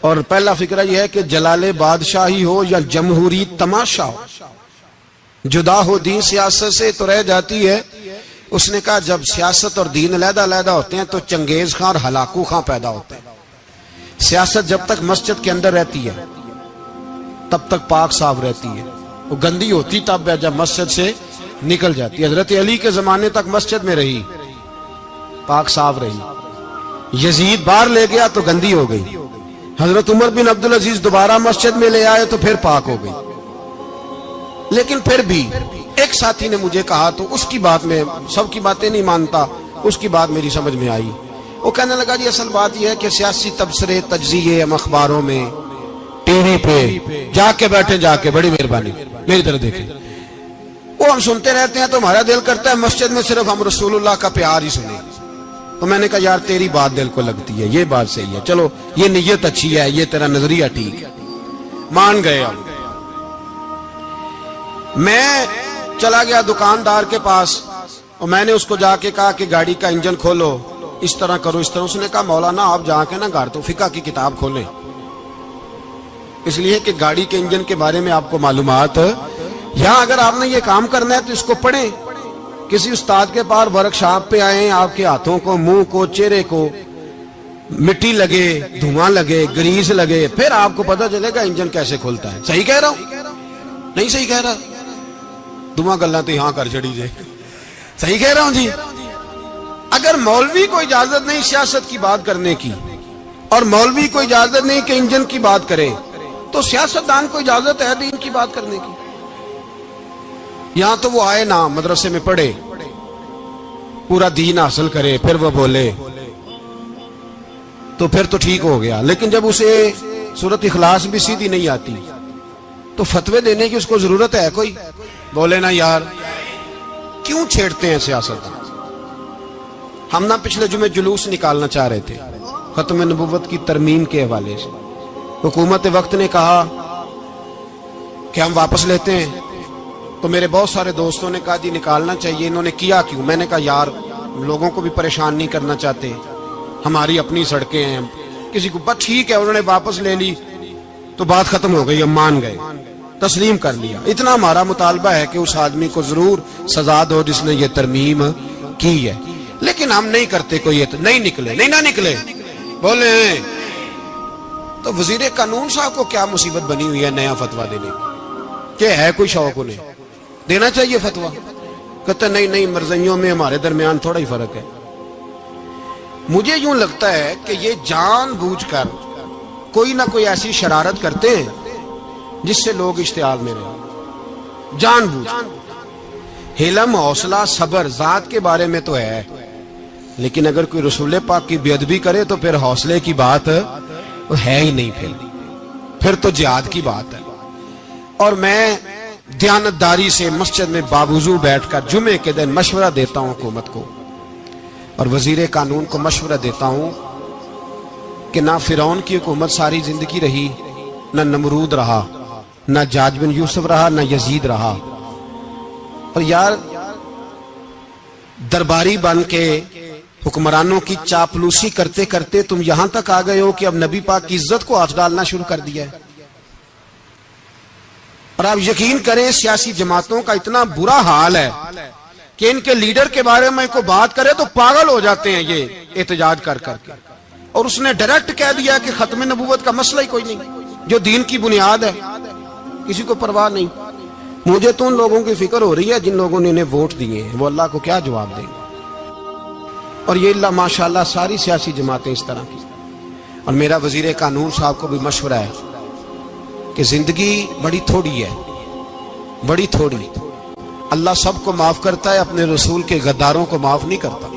Speaker 1: اور پہلا فکرہ یہ ہے کہ جلال بادشاہی ہو یا جمہوری تماشا ہو، جدا ہو دین سیاست سے تو رہ جاتی ہے۔ اس نے کہا جب سیاست اور دین علیحدہ علیحدہ ہوتے ہیں تو چنگیز خان اور ہلاکو خان پیدا ہوتے ہیں۔ سیاست جب تک مسجد کے اندر رہتی ہے تب تک پاک صاف رہتی ہے، وہ گندی ہوتی تب ہے جب مسجد سے نکل جاتی ہے۔ حضرت علی کے زمانے تک مسجد میں رہی، پاک صاف رہی، یزید باہر لے گیا تو گندی ہو گئی، حضرت عمر بن عبدالعزیز دوبارہ مسجد میں لے آئے تو پھر پاک ہو گئی۔ لیکن پھر بھی ایک ساتھی نے مجھے کہا تو اس کی بات میں، سب کی باتیں نہیں مانتا، اس کی بات میری سمجھ میں آئی۔ وہ کہنے لگا جی اصل بات یہ ہے کہ سیاسی تبصرے تجزیے ہم اخباروں میں، ٹی وی پہ جا کے بیٹھے، جا کے بڑی مہربانی میری طرف دیکھیں، وہ ہم سنتے رہتے ہیں تو ہمارا دل کرتا ہے مسجد میں صرف ہم رسول اللہ کا پیار ہی سنیں۔ تو میں نے کہا یار تیری بات دل کو لگتی ہے، یہ بات صحیح ہے، چلو یہ نیت اچھی ہے، یہ تیرا نظریہ ٹھیک ہے، مان گئے ہم۔ میں چلا گیا دکاندار کے پاس اور میں نے اس کو جا کے کہا کہ گاڑی کا انجن کھولو، اس طرح کرو، اس طرح۔ اس نے کہا مولانا آپ جا کے نا گھر تو فقہ کی کتاب کھولیں، اس لیے کہ گاڑی کے انجن کے بارے میں آپ کو معلومات، یہاں اگر آپ نے یہ کام کرنا ہے تو اس کو پڑھیں، کسی استاد کے پاس ورکشاپ پہ آئیں، آپ کے ہاتھوں کو، منہ کو، چہرے کو مٹی لگے، دھواں لگے، گریس لگے، پھر آپ کو پتہ چلے گا انجن کیسے کھلتا ہے۔ صحیح کہہ رہا ہوں؟ نہیں صحیح کہہ رہا؟ دعا گلاں تے ہاں کر چھڑی جے، صحیح کہہ رہا ہوں جی؟ اگر مولوی کو اجازت نہیں سیاست کی بات کرنے کی اور مولوی کو اجازت نہیں کہ انجن کی بات کرے تو سیاستدان کو اجازت ہے دین کی بات کرنے کی؟ یہاں تو وہ آئے نا مدرسے میں پڑھے پورا دین حاصل کرے پھر وہ بولے تو پھر تو ٹھیک ہو گیا، لیکن جب اسے سورت اخلاص بھی سیدھی نہیں آتی تو فتوے دینے کی اس کو ضرورت ہے کوئی؟ بولے نا یار کیوں چھیڑتے ہیں سیاست؟ ہم نہ پچھلے جمعے جلوس نکالنا چاہ رہے تھے ختم نبوت کی ترمیم کے حوالے سے، حکومت وقت نے کہا کہ ہم واپس لیتے ہیں، تو میرے بہت سارے دوستوں نے کہا جی نکالنا چاہیے، انہوں نے کیا کیوں؟ میں نے کہا یار لوگوں کو بھی پریشان نہیں کرنا چاہتے، ہماری اپنی سڑکیں ہیں، کسی کو بس ٹھیک ہے، انہوں نے واپس لے لی تو بات ختم ہو گئی، ہم مان گئے، تسلیم کر لیا۔ اتنا ہمارا مطالبہ ہے کہ اس آدمی کو ضرور سزا دو جس نے یہ ترمیم کی ہے، لیکن ہم نہیں کرتے، کوئی نہیں نکلے، نہیں نہ نکلے بولے ہیں۔ تو وزیر قانون صاحب کو کیا مصیبت بنی ہوئی ہے نیا فتویٰ دینے کی؟ کہ ہے کوئی شوق انہیں دینا چاہیے فتویٰ؟ کہتے نہیں مرضیوں میں ہمارے درمیان تھوڑا ہی فرق ہے۔ مجھے یوں لگتا ہے کہ یہ جان بوجھ کر کوئی نہ کوئی ایسی شرارت کرتے ہیں جس سے لوگ اشتعال میں رہیں، جان بوجھ۔ حلم، حوصلہ، صبر ذات کے بارے میں تو ہے، لیکن اگر کوئی رسول پاک کی بے ادبی کرے تو پھر حوصلے کی بات وہ ہے ہی نہیں، پھر تو جہاد کی بات ہے۔ اور میں دیانتداری سے مسجد میں باوضو بیٹھ کر جمعے کے دن مشورہ دیتا ہوں حکومت کو اور وزیر قانون کو مشورہ دیتا ہوں کہ نہ فرعون کی حکومت ساری زندگی رہی، نہ نمرود رہا، نہ جاج بن یوسف رہا، نہ یزید رہا، اور یار درباری بن کے حکمرانوں کی چاپلوسی کرتے کرتے تم یہاں تک آ گئے ہو کہ اب نبی پاک کی عزت کو ہاتھ ڈالنا شروع کر دیا ہے۔ اور آپ یقین کریں سیاسی جماعتوں کا اتنا برا حال ہے کہ ان کے لیڈر کے بارے میں کوئی بات کرے تو پاگل ہو جاتے ہیں یہ احتجاج کر کر کے، اور اس نے ڈائریکٹ کہہ دیا کہ ختم نبوت کا مسئلہ ہی کوئی نہیں، جو دین کی بنیاد ہے، کسی کو پرواہ نہیں۔ مجھے تو ان لوگوں کی فکر ہو رہی ہے جن لوگوں نے انہیں ووٹ دیے ہیں، وہ اللہ کو کیا جواب دیں گے۔ اور یہ اللہ ماشاءاللہ ساری سیاسی جماعتیں اس طرح کی۔ اور میرا وزیر قانون صاحب کو بھی مشورہ ہے کہ زندگی بڑی تھوڑی ہے، بڑی تھوڑی، اللہ سب کو معاف کرتا ہے، اپنے رسول کے غداروں کو معاف نہیں کرتا۔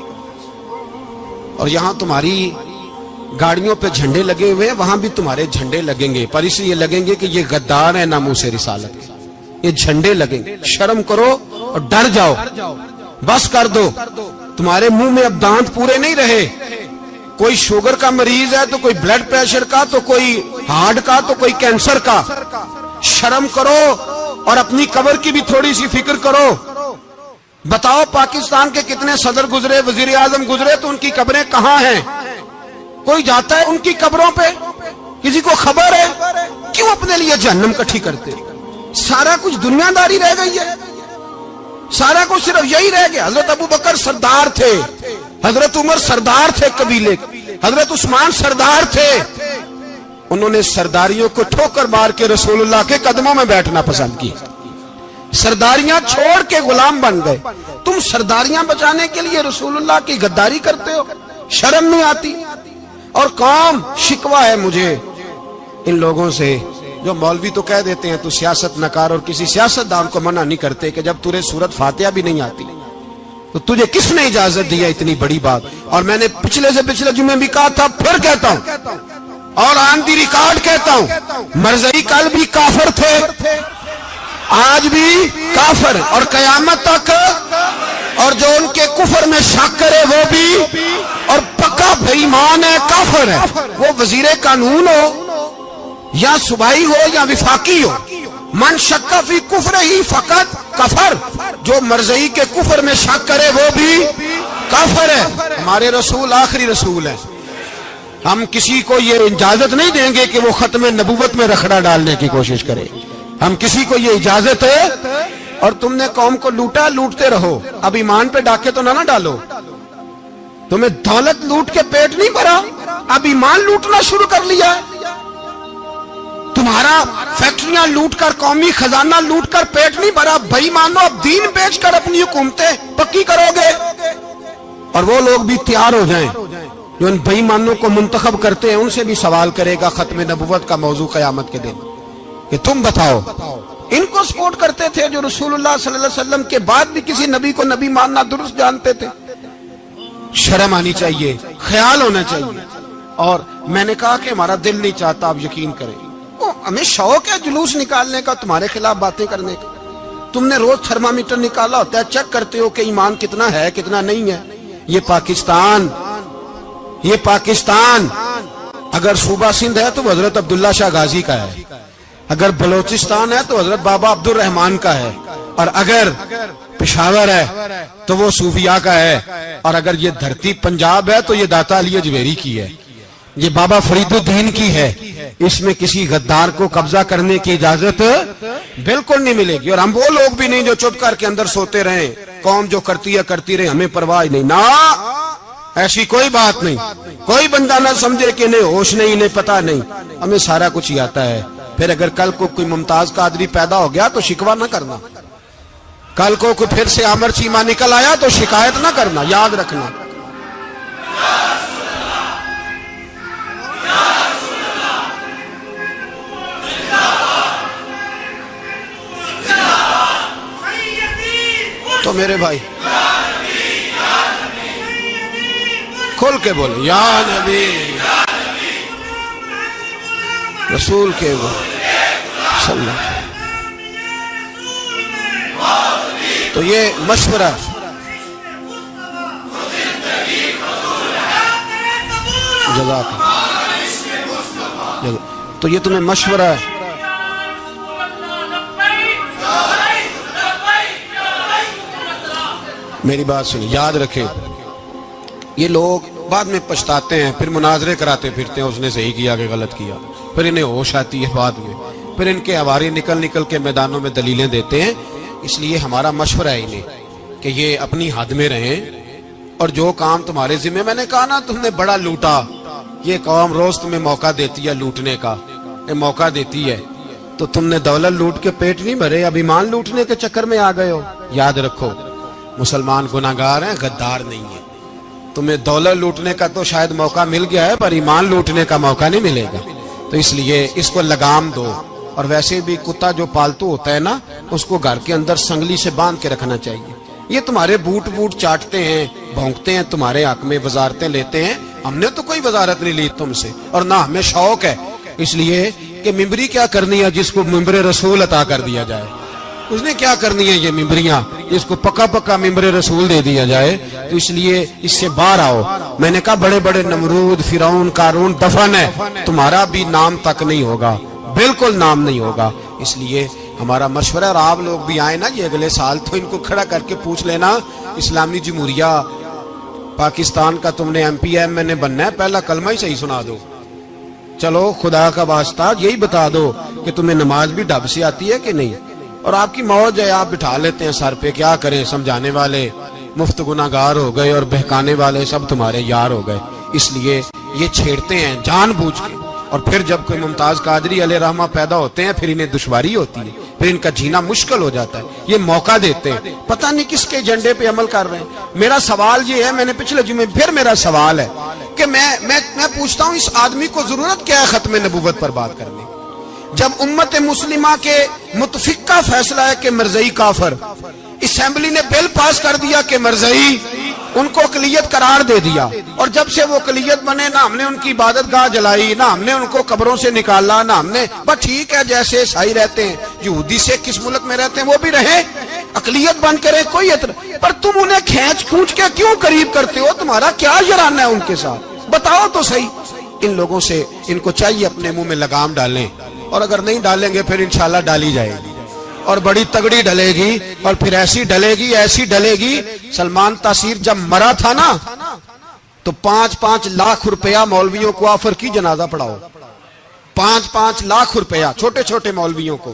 Speaker 1: اور یہاں تمہاری گاڑیوں پہ جھنڈے لگے ہوئے ہیں، وہاں بھی تمہارے جھنڈے لگیں گے، پر اس لیے لگیں گے کہ یہ غدار ہیں ناموس رسالت کے، یہ جھنڈے لگیں گے۔ شرم کرو اور ڈر جاؤ، بس کر دو، تمہارے منہ میں اب دانت پورے نہیں رہے۔ کوئی شوگر کا مریض ہے تو کوئی بلڈ پریشر کا، تو کوئی ہارٹ کا، تو کوئی کینسر کا۔ شرم کرو اور اپنی قبر کی بھی تھوڑی سی فکر کرو۔ بتاؤ پاکستان کے کتنے صدر گزرے، وزیر اعظم گزرے، تو ان کی قبریں کہاں ہیں؟ کوئی جاتا ہے ان کی قبروں پہ؟ کسی کو خبر ہے؟ کیوں اپنے لیے جہنم کٹھی کرتے؟ سارا کچھ دنیا داری رہ گئی ہے، سارا کچھ صرف یہی رہ گیا۔ حضرت ابو بکر سردار تھے، حضرت عمر سردار تھے قبیلے، حضرت عثمان سردار تھے، انہوں نے سرداریوں کو ٹھوکر مار کے رسول اللہ کے قدموں میں بیٹھنا پسند کی، سرداریاں چھوڑ کے غلام بن گئے۔ تم سرداریاں بچانے کے لیے رسول اللہ کی غداری کرتے ہو، شرم نہیں آتی؟ اور قوم شکوہ ہے مجھے ان لوگوں سے جو مولوی تو کہہ دیتے ہیں تو سیاست نہ کر، اور کسی سیاستدان کو منع نہیں کرتے کہ جب تجھے سورت فاتحہ بھی نہیں آتی تو تجھے کس نے اجازت دیا اتنی بڑی بات؟ اور میں نے پچھلے سے پچھلے جمعے بھی کہا تھا، پھر کہتا ہوں اور آن دی ریکارڈ کہتا ہوں، مرزائی کل بھی کافر تھے، آج بھی کافر، اور قیامت تک، اور جو ان کے کفر میں شک کرے وہ بھی، اور پکا بے ایمان ہے، کافر ہے، وہ وزیر قانون ہو یا صوبائی ہو یا وفاقی ہو۔ من شک فی کفر ہی فقط کفر، جو مرزائی کے کفر میں شک کرے وہ بھی کافر ہے۔ ہمارے رسول آخری رسول ہے، ہم کسی کو یہ اجازت نہیں دیں گے کہ وہ ختم نبوت میں رکھڑا ڈالنے کی کوشش کرے، ہم کسی کو یہ اجازت ہے۔ اور تم نے قوم کو لوٹا، لوٹتے رہو، اب ایمان پہ ڈاکے تو نہ ڈالو۔ تمہیں دولت لوٹ کے پیٹ نہیں بھرا، اب ایمان لوٹنا شروع کر لیا ہے۔ تمہارا فیکٹریاں لوٹ کر، قومی خزانہ لوٹ کر پیٹ نہیں بھرا، بھائی مانو اب دین بیچ کر اپنی حکومتیں پکی کرو گے۔ اور وہ لوگ بھی تیار ہو جائیں جو ان بے ایمانوں کو منتخب کرتے ہیں، ان سے بھی سوال کرے گا ختم نبوت کا موضوع قیامت کے دن کہ تم بتاؤ، ان کو سپورٹ کرتے تھے جو رسول اللہ صلی اللہ علیہ وسلم کے بعد بھی کسی نبی کو نبی ماننا درست جانتے تھے۔ شرم آنی چاہیے، خیال ہونا چاہیے۔ اور میں نے کہا کہ ہمارا دل نہیں چاہتا، آپ یقین کریں، ہمیں شوق ہے جلوس نکالنے کا، تمہارے خلاف باتیں کرنے کا۔ تم نے روز تھرمامیٹر نکالا ہوتا ہے، چیک کرتے ہو کہ ایمان کتنا ہے کتنا نہیں ہے۔ یہ پاکستان اگر صوبہ سندھ ہے تو وہ حضرت عبداللہ شاہ غازی کا ہے، اگر بلوچستان ہے تو حضرت بابا عبد الرحمان کا ہے، اور اگر پشاور ہے تو وہ صوفیاء کا ہے، اور اگر یہ دھرتی پنجاب ہے تو یہ داتا علی اجویری کی ہے، یہ بابا فرید الدین کی ہے۔ اس میں کسی غدار کو قبضہ کرنے کی اجازت بالکل نہیں ملے گی۔ اور ہم وہ لوگ بھی نہیں جو چپ کر کے اندر سوتے رہیں، قوم جو کرتی ہے کرتی رہے، ہمیں پرواہ نہیں، نہ ایسی کوئی بات نہیں۔ کوئی بندہ نہ سمجھے کہ انہیں ہوش نہیں، انہیں پتہ نہیں، ہمیں سارا کچھ ہی آتا ہے۔ پھر اگر کل کو کوئی ممتاز قادری پیدا ہو گیا تو شکوہ نہ کرنا، کل کو کوئی پھر سے عامر چیمہ نکل آیا تو شکایت نہ کرنا، یاد رکھنا۔ تو میرے بھائی کھل کے بولے یا نبی رسول کے صلی اللہ۔ تو یہ مشورہ، جزاک اللہ، تو یہ تمہیں مشورہ ہے۔ میری بات سنی، یاد رکھے، یہ لوگ بعد میں پچھتاتے ہیں، پھر مناظرے کراتے پھرتے ہیں، اس نے صحیح کیا کہ غلط کیا، پھر انہیں ہوش آتی ہے بعد میں، پھر ان کے ہواری نکل نکل کے میدانوں میں دلیلیں دیتے ہیں۔ اس لیے ہمارا مشورہ ہے انہیں کہ یہ اپنی حد میں رہیں، اور جو کام تمہارے ذمہ، میں نے کہا نا تم نے بڑا لوٹا، یہ قوم روز تمہیں موقع دیتی ہے لوٹنے کا، یہ موقع دیتی ہے، تو تم نے دولت لوٹ کے پیٹ نہیں بھرے، اب ایمان لوٹنے کے چکر میں آ گئے ہو۔ یاد رکھو، مسلمان گناہگار ہیں، غدار نہیں ہیں۔ تمہیں دولت لوٹنے کا تو شاید موقع مل گیا ہے، پر ایمان لوٹنے کا موقع نہیں ملے گا، تو اس لیے اس کو لگام دو۔ اور ویسے بھی کتا جو پالتو ہوتا ہے نا، اس کو گھر کے اندر سنگلی سے باندھ کے رکھنا چاہیے۔ یہ تمہارے بوٹ چاٹتے ہیں، بھونکتے ہیں، تمہارے حق میں وزارتیں لیتے ہیں، ہم نے تو کوئی وزارت نہیں لی تم سے، اور نہ ہمیں شوق ہے اس لیے کہ ممبری کیا کرنی ہے جس کو ممبر رسول عطا کر دیا جائے، اس نے کیا کرنی ہے یہ ممبریاں جس کو پکا پکا ممبر رسول دے دیا جائے، تو اس لیے اس سے باہر آؤ۔ میں نے کہا بڑے بڑے نمرود، فرعون، قارون دفن ہے، تمہارا بھی نام تک نہیں ہوگا، بالکل نام نہیں ہوگا۔ اس لیے ہمارا مشورہ، اور آپ لوگ بھی آئے نا یہ اگلے سال، تو ان کو کھڑا کر کے پوچھ لینا، اسلامی جمہوریہ پاکستان کا تم نے ایم پی ایم نے بننا ہے، پہلا کلمہ ہی صحیح سنا دو، چلو خدا کا واسطہ یہی بتا دو کہ تمہیں نماز بھی ڈھب سے آتی ہے کہ نہیں، اور آپ کی موج ہے، آپ بٹھا لیتے ہیں سر پہ، کیا کریں، سمجھانے والے مفت گناہگار ہو گئے اور بہکانے والے سب تمہارے یار ہو گئے۔ اس لیے یہ چھیڑتے ہیں جان بوجھ کے، اور پھر جب کوئی ممتاز قادری علیہ رحمہ پیدا ہوتے ہیں پھر انہیں دشواری ہوتی ہے، پھر ان کا جینا مشکل ہو جاتا ہے، یہ موقع دیتے ہیں، پتہ نہیں کس کے ایجنڈے پہ عمل کر رہے ہیں۔ میرا سوال یہ ہے، میں نے پچھلے جمعے پھر میرا سوال ہے کہ میں پوچھتا ہوں اس آدمی کو ضرورت کیا ہے ختم نبوت پر بات کرنے، جب امت مسلمہ کے متفق کا فیصلہ ہے کہ مرزائی کافر، اسمبلی نے بل پاس کر دیا کہ مرزائی، ان کو اقلیت قرار دے دیا، اور جب سے وہ اقلیت بنے نہ ہم نے ان کی عبادت گاہ جلائی، نہ ہم نے ان کو قبروں سے نکالا، نہ ہم نے، بس ٹھیک ہے جیسے عیسائی رہتے ہیں، یہودی سے کس ملک میں رہتے ہیں وہ بھی رہیں، اقلیت بن کے رہے، کوئی اعتراض، پر تم انہیں کھینچ کھونچ کے کیوں قریب کرتے ہو؟ تمہارا کیا یرانہ ہے ان کے ساتھ؟ بتاؤ تو صحیح۔ ان لوگوں سے ان کو چاہیے اپنے منہ میں لگام ڈالیں، اور اگر نہیں ڈالیں گے پھر انشاءاللہ ڈالی جائے گی، اور بڑی تگڑی ڈلے گی، اور پھر ایسی ڈلے گی ایسی ڈلے گی۔ سلمان تاثیر جب مرا تھا نا تو 5-5 لاکھ روپیہ مولویوں کو آفر کی جنازہ پڑھاؤ، 5-5 لاکھ روپیہ چھوٹے چھوٹے مولویوں کو۔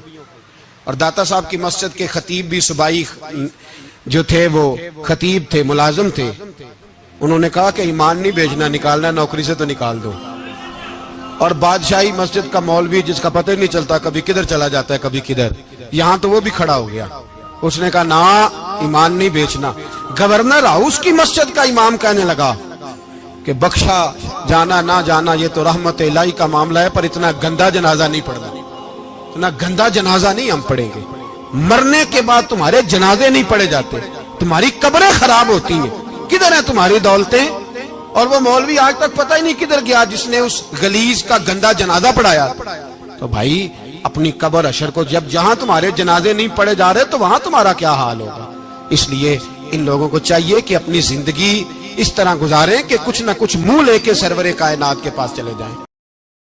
Speaker 1: اور داتا صاحب کی مسجد کے خطیب بھی صوبائی جو تھے، وہ خطیب تھے، ملازم تھے، انہوں نے کہا کہ ایمان نہیں بیچنا، نکالنا نوکری سے تو نکال دو، اور بادشاہی مسجد کا مولوی جس کا پتہ ہی نہیں چلتا کبھی کدھر چلا جاتا ہے کبھی کدھر، یہاں تو وہ بھی کھڑا ہو گیا، اس نے کہا نا ایمان نہیں بیچنا۔ گورنر ہاؤس کی مسجد کا امام کہنے لگا کہ بخشا جانا نہ جانا یہ تو رحمت الہی کا معاملہ ہے، پر اتنا گندا جنازہ نہیں پڑھنا، اتنا گندا جنازہ نہیں ہم پڑھیں گے، مرنے کے بعد تمہارے جنازے نہیں پڑھے جاتے، تمہاری قبریں خراب ہوتی ہیں، کدھر ہیں تمہاری دولتیں؟ اور وہ مولوی آج تک پتہ ہی نہیں کدھر گیا جس نے اس غلیظ کا گندا جنازہ پڑھایا۔ تو بھائی اپنی قبر حشر کو جب جہاں تمہارے جنازے نہیں پڑھے جا رہے تو وہاں تمہارا کیا حال ہوگا؟ اس لیے ان لوگوں کو چاہیے کہ اپنی زندگی اس طرح گزاریں کہ کچھ نہ کچھ منہ لے کے سرور کائنات کے پاس چلے جائیں۔